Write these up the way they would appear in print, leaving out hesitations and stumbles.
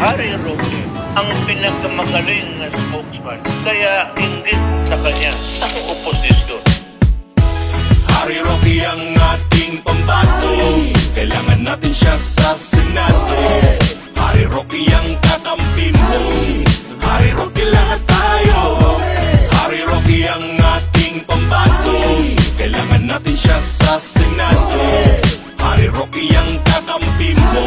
Harry Roque ang pinakamagaling na spokesman. Kaya inggit sa kanya ang oposisyon. Harry Roque ang ating pambato, kailangan natin siya sa Senado. Harry Roque ang kakampi mo, Harry Roque lahat tayo. Harry Roque ang ating pambato, kailangan natin siya sa Senado. Harry Roque ang kakampi mo,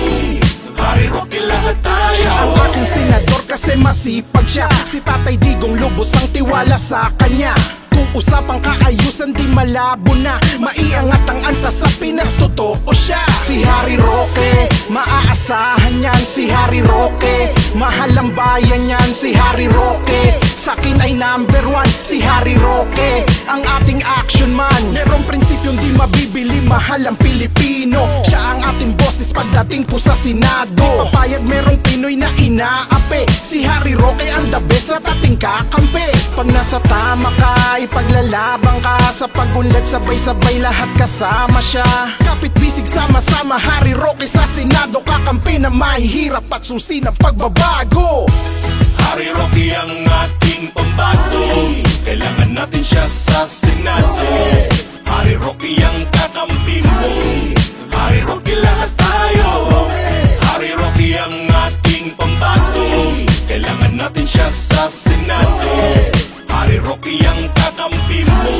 Harry Roque lahat tayo. Siya ang aking senador kasi masipag siya. Si Tatay Digong lubos ang tiwala sa kanya. Kung usapang kaayusan di malabo na, maiangat ang antas sa Pinas, totoo siya. Si Harry Roque, maaasahan yan. Si Harry Roque, mahal ang bayan yan. Si Harry Roque, sa'kin ay number one. Si Harry Roque, ang ating action man. Merong prinsipyong di mabibili, mahal ang Pilipino. Siya ang ating boses pagdating po sa Senado. Papayag merong Pinoy na inaapi. Si Harry Roque ang the best at ating kakampi. Pag nasa tama ka, ipaglalabang ka. Sa pagunlad sabay-sabay lahat kasama siya. Kapit bisig sama-sama, Harry Roque sa Senado. Kakampi na mahihirap at susi ng pagbabago. Harry Roque ang ating pambato, kailangan natin siya sa Senado. Harry Roque ang kakampi mo, Harry Roque lahat tayo. Harry Roque ang ating pambato, kailangan natin siya sa Senado. Harry Roque ang kakampi mo,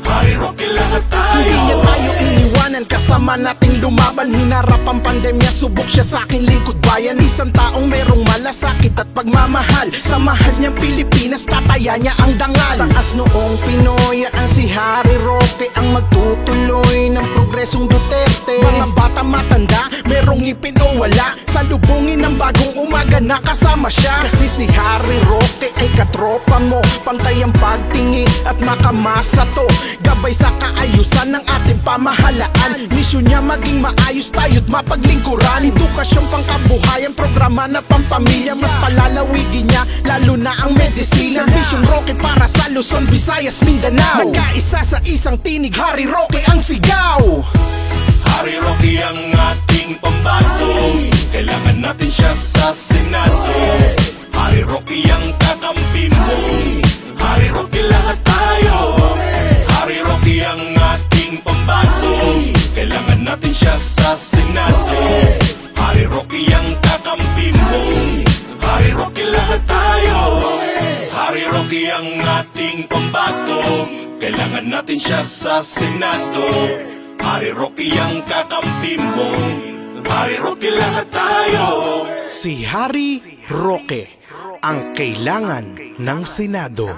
Harry Roque lahat tayo. Hindi niya tayo iniwanan, kasama nating lumaban. Hinarap ang pandemya, subok siya sa aking lingkod bayan. Isang taong merong malasakit at pagmamahal. Sa mahal niyang Pilipinas, tataya niya ang dangal. Taas noong Pinoy, ang si Harry Roque ang magtutuloy ng progresong Duterte. Mga bata matanda, merong ngipin o wala, salubungin ng bagong umaga na kasama siya. Kasi si Harry Roque ay katropa mo, pantay ang pagtingi at makamasa to. Gabay sa kaayusan ng ating pamahalaan. Misyon niya maging maayos tayo't mapaglingkuran. Edukasyong pangkabuhayan, programa na pampamilya. Mas palalawigin niya, lalo na ang medisina. Vision Roque para sa Luzon, Visayas, Mindanao. Nagkaisa sa isang tinig, Harry Roque ang sigaw. Harry Roque ang ating pambato, kailangan natin siya sa Senado. Harry Roque ang kakampi mo, Harry Roque lahat tayo. Harry Roque ang ating pambato, kailangan natin siya sa Senado. Harry Roque ang kakampi mo, Harry Roque lahat tayo. Harry Roque ang ating pambato, kailangan natin siya sa Senado. Harry Roque ang kakampi mo, Harry Roque lahat tayo. Si Harry Roque ang kailangan ng Senado.